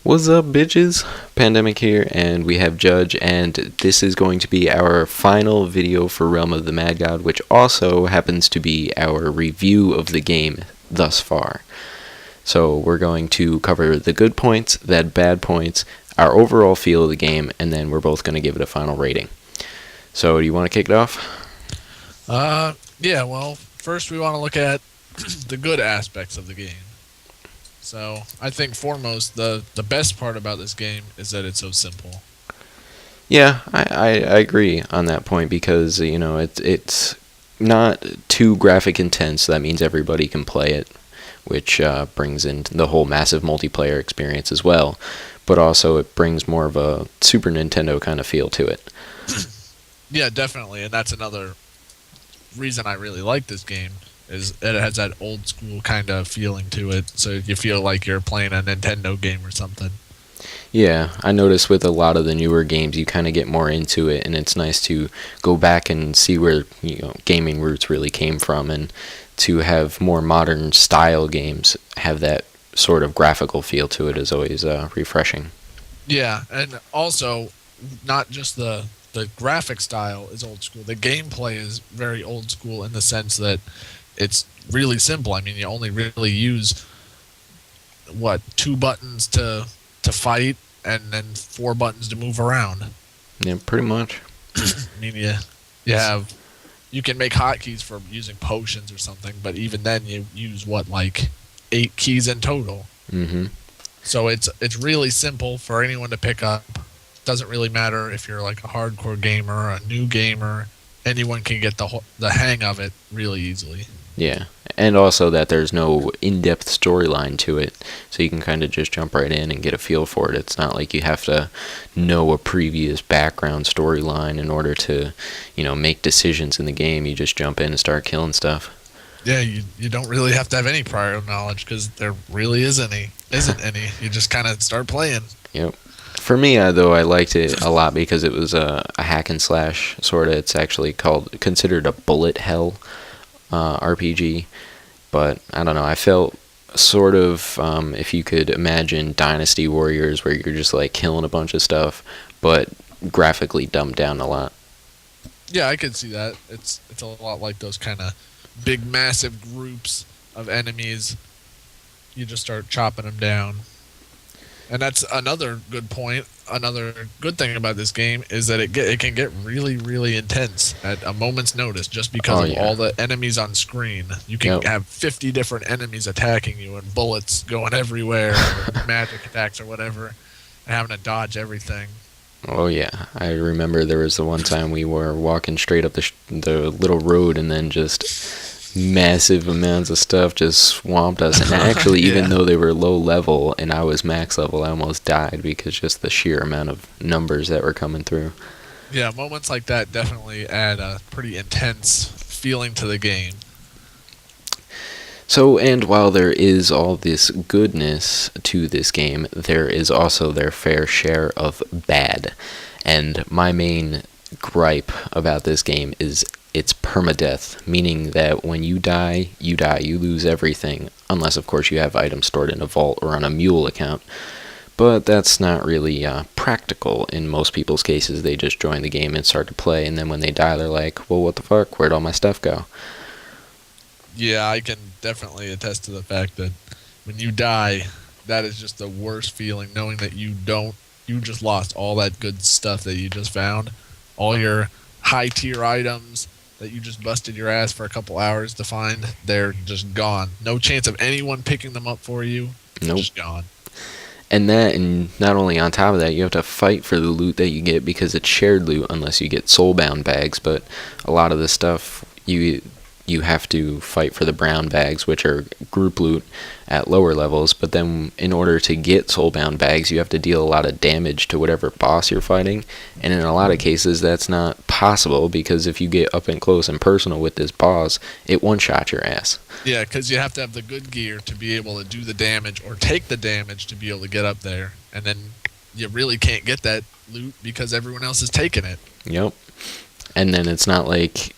What's up, bitches? Pandemic here, and we have Judge, and this is going to be our final video for Realm of the Mad God, which also happens to be our review of the game thus far. So we're going to cover the good points, the bad points, our overall feel of the game, and then we're both going to give it a final rating. So do you want to kick it off? Yeah, well, first we want to look at the good aspects of the game. So, I think foremost, the best part about this game is that it's so simple. Yeah, I agree on that point because, you know, it's not too graphic intense, so that means everybody can play it, which brings in the whole massive multiplayer experience as well, but also it brings more of a Super Nintendo kind of feel to it. Yeah, definitely, and that's another reason I really like this game. Is it has that old school kind of feeling to it, so you feel like you're playing a Nintendo game or something. Yeah, I notice with a lot of the newer games, you kind of get more into it, and it's nice to go back and see where gaming roots really came from, and to have more modern style games have that sort of graphical feel to it is always refreshing. Yeah, and also not just the graphic style is old school. The gameplay is very old school in the sense that it's really simple. I mean, you only really use two buttons to fight, and then 4 buttons to move around. Yeah, pretty much. I mean, you can make hotkeys for using potions or something, but even then you use 8 keys in total. Mm-hmm. So it's really simple for anyone to pick up. Doesn't really matter if you're like a hardcore gamer or a new gamer. Anyone can get the hang of it really easily. Yeah, and also that there's no in-depth storyline to it, so you can kind of just jump right in and get a feel for it. It's not like you have to know a previous background storyline in order to, make decisions in the game. You just jump in and start killing stuff. Yeah, you don't really have to have any prior knowledge because there really isn't any. You just kind of start playing. Yep. For me, though, I liked it a lot because it was a hack and slash sort of. It's actually considered a bullet hell RPG, but I don't know. I felt sort of if you could imagine Dynasty Warriors, where you're just like killing a bunch of stuff, but graphically dumbed down a lot. Yeah, I could see that. It's a lot like those kind of big, massive groups of enemies. You just start chopping them down. And that's another good point. Another good thing about this game is that it can get really, really intense at a moment's notice just because of all the enemies on screen. You can have 50 different enemies attacking you and bullets going everywhere, or magic attacks or whatever, and having to dodge everything. Oh yeah, I remember there was the one time we were walking straight up the little road and then just massive amounts of stuff just swamped us, and actually even though they were low level and I was max level, I almost died because just the sheer amount of numbers that were coming through. Yeah, moments like that definitely add a pretty intense feeling to the game. So, and while there is all this goodness to this game, there is also their fair share of bad, and my main gripe about this game is it's permadeath, meaning that when you die, you lose everything, unless of course you have items stored in a vault or on a mule account. But that's not really practical in most people's cases. They just join the game and start to play, and then when they die, they're like, well, what the fuck, where'd all my stuff go? Yeah, I can definitely attest to the fact that when you die, that is just the worst feeling, knowing that you just lost all that good stuff that you just found. All your high tier items that you just busted your ass for a couple hours to find, they're just gone. No chance of anyone picking them up for you. Nope. Just gone. And not only on top of that, you have to fight for the loot that you get because it's shared loot unless you get soulbound bags, but a lot of the stuff you have to fight for the brown bags, which are group loot at lower levels, but then in order to get soulbound bags, you have to deal a lot of damage to whatever boss you're fighting, and in a lot of cases that's not possible because if you get up and close and personal with this boss, it one-shots your ass. Yeah, because you have to have the good gear to be able to do the damage or take the damage to be able to get up there, and then you really can't get that loot because everyone else is taking it. Yep. And then it's not like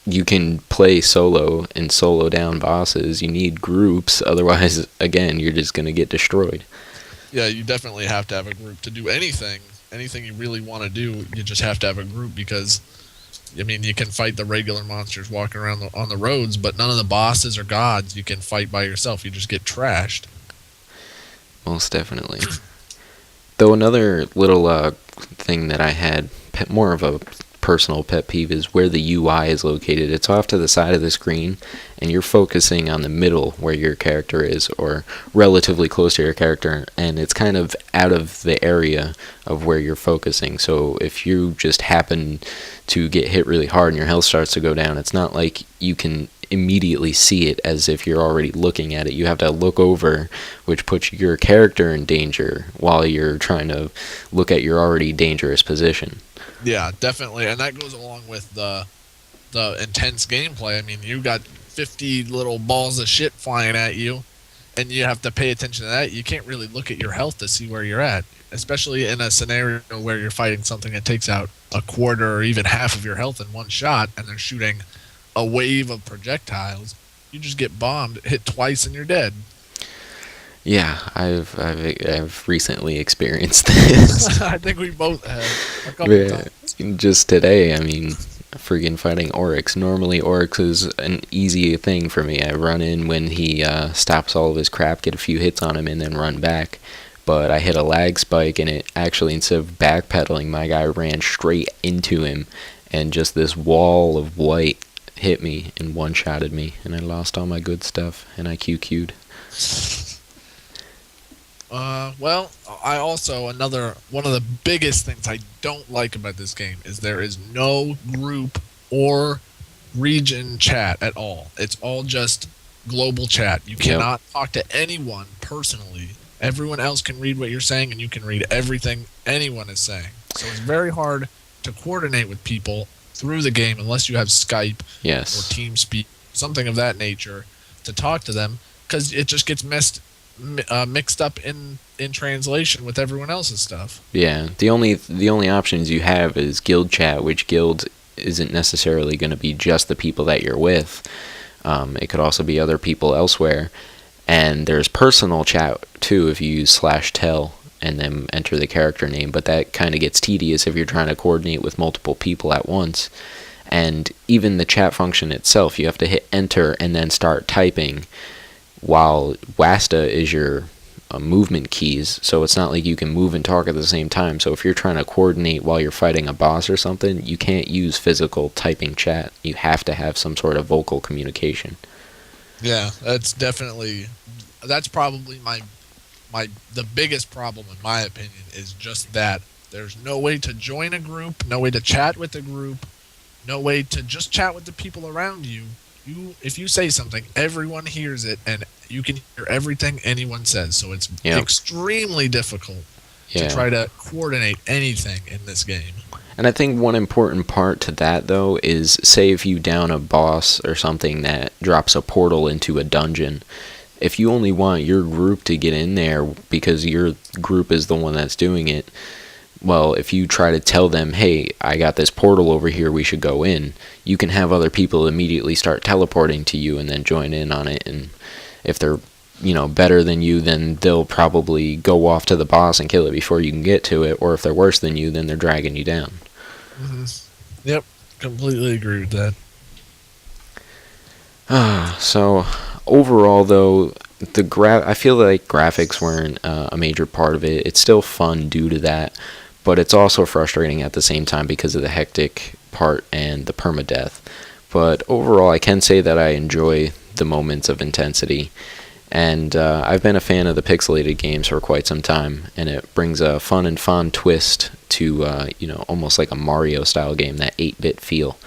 you can play solo and solo down bosses. You need groups, otherwise, again, you're just going to get destroyed. Yeah, you definitely have to have a group to do anything. Anything you really want to do, you just have to have a group because, I mean, you can fight the regular monsters walking around on the roads, but none of the bosses or gods you can fight by yourself. You just get trashed. Most definitely. Though another little thing that I had, more of a personal pet peeve, is where the UI is located. It's off to the side of the screen, and you're focusing on the middle where your character is, or relatively close to your character, and it's kind of out of the area of where you're focusing. So if you just happen to get hit really hard and your health starts to go down, it's not like you can immediately see it as if you're already looking at it. You have to look over, which puts your character in danger while you're trying to look at your already dangerous position. Yeah, definitely, and that goes along with the intense gameplay. I mean, you got 50 little balls of shit flying at you, and you have to pay attention to that. You can't really look at your health to see where you're at, especially in a scenario where you're fighting something that takes out a quarter or even half of your health in one shot, and they're shooting a wave of projectiles. You just get bombed, hit twice, and you're dead. Yeah, I've recently experienced this. I think we both have a couple Yeah, times. just today, I mean, friggin' fighting Oryx. Normally, Oryx is an easy thing for me. I run in when he stops all of his crap, get a few hits on him, and then run back. But I hit a lag spike, and it actually, instead of backpedaling, my guy ran straight into him, and just this wall of white hit me and one-shotted me, and I lost all my good stuff, and I QQ'd. Well, I also another one of the biggest things I don't like about this game is there is no group or region chat at all. It's all just global chat. You Yep. cannot talk to anyone personally. Everyone else can read what you're saying, and you can read everything anyone is saying. So it's very hard to coordinate with people through the game unless you have Skype or Yes. TeamSpeak, something of that nature, to talk to them, because it just gets mixed up in translation with everyone else's stuff. Yeah. The only options you have is guild chat, which guild isn't necessarily going to be just the people that you're with. It could also be other people elsewhere. And there's personal chat too if you use /tel and then enter the character name, but that kind of gets tedious if you're trying to coordinate with multiple people at once. And even the chat function itself, you have to hit enter and then start typing, while WASTA is your movement keys, so it's not like you can move and talk at the same time. So if you're trying to coordinate while you're fighting a boss or something, you can't use physical typing chat. You have to have some sort of vocal communication. Yeah, that's probably the biggest problem in my opinion is just that there's no way to join a group, no way to chat with a group, no way to just chat with the people around you. If you say something, everyone hears it, and you can hear everything anyone says. So it's Yep. extremely difficult to Yeah. try to coordinate anything in this game. And I think one important part to that, though, is say if you down a boss or something that drops a portal into a dungeon, if you only want your group to get in there because your group is the one that's doing it, well, if you try to tell them, hey, I got this portal over here, we should go in, you can have other people immediately start teleporting to you and then join in on it. And if they're, better than you, then they'll probably go off to the boss and kill it before you can get to it. Or if they're worse than you, then they're dragging you down. Mm-hmm. Yep, completely agree with that. So overall, though, I feel like graphics weren't a major part of it. It's still fun due to that, but it's also frustrating at the same time because of the hectic part and the permadeath. But overall, I can say that I enjoy the moments of intensity, and I've been a fan of the pixelated games for quite some time, and it brings a fun and fond twist to almost like a Mario style game, that 8-bit feel.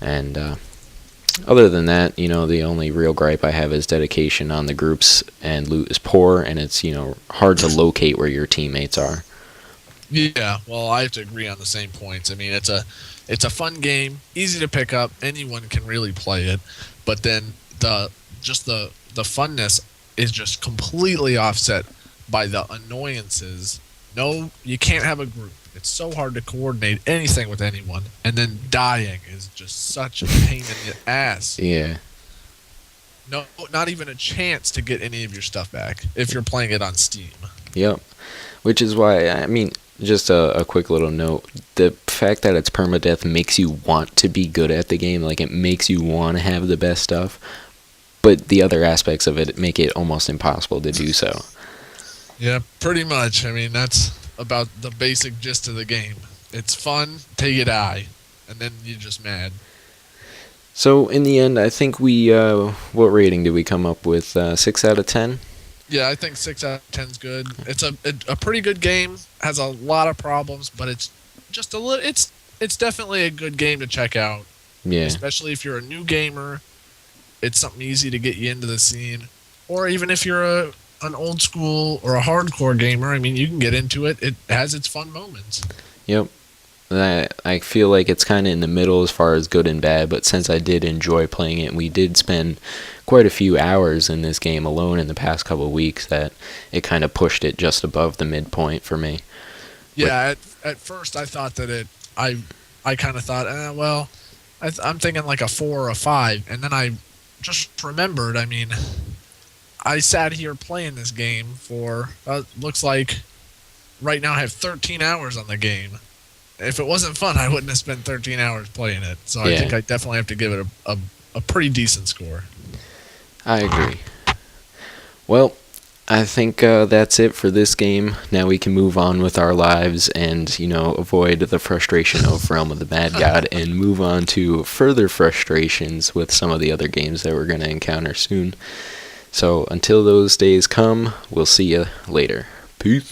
And other than that, the only real gripe I have is dedication on the groups, and loot is poor, and it's hard to locate where your teammates are. Yeah, well, I have to agree on the same points. I mean, it's a fun game, easy to pick up, anyone can really play it, but then the funness is just completely offset by the annoyances. No, you can't have a group. It's so hard to coordinate anything with anyone, and then dying is just such a pain in the ass. Yeah. No, not even a chance to get any of your stuff back if you're playing it on Steam. Yep. Which is why, I mean, just a quick little note. The fact that it's permadeath makes you want to be good at the game. Like, it makes you want to have the best stuff. But the other aspects of it make it almost impossible to do so. Yeah, pretty much. I mean, that's about the basic gist of the game. It's fun till you die, and then you're just mad. So, in the end, I think what rating did we come up with? 6 out of 10? Yeah, I think 6 out of 10's good. It's a pretty good game. Has a lot of problems, but it's just a little. It's definitely a good game to check out, Yeah. especially if you're a new gamer. It's something easy to get you into the scene, or even if you're an old school or a hardcore gamer. I mean, you can get into it. It has its fun moments. Yep. I feel like it's kind of in the middle as far as good and bad, but since I did enjoy playing it, and we did spend quite a few hours in this game alone in the past couple of weeks, that it kind of pushed it just above the midpoint for me. Yeah, at first I thought that I kind of thought, well, I'm thinking like a 4 or a 5, and then I just remembered. I mean, I sat here playing this game for looks like right now I have 13 hours on the game. If it wasn't fun, I wouldn't have spent 13 hours playing it. So I think I definitely have to give it a pretty decent score. I agree. Well, I think that's it for this game. Now we can move on with our lives and, avoid the frustration of Realm of the Mad God and move on to further frustrations with some of the other games that we're going to encounter soon. So until those days come, we'll see you later. Peace.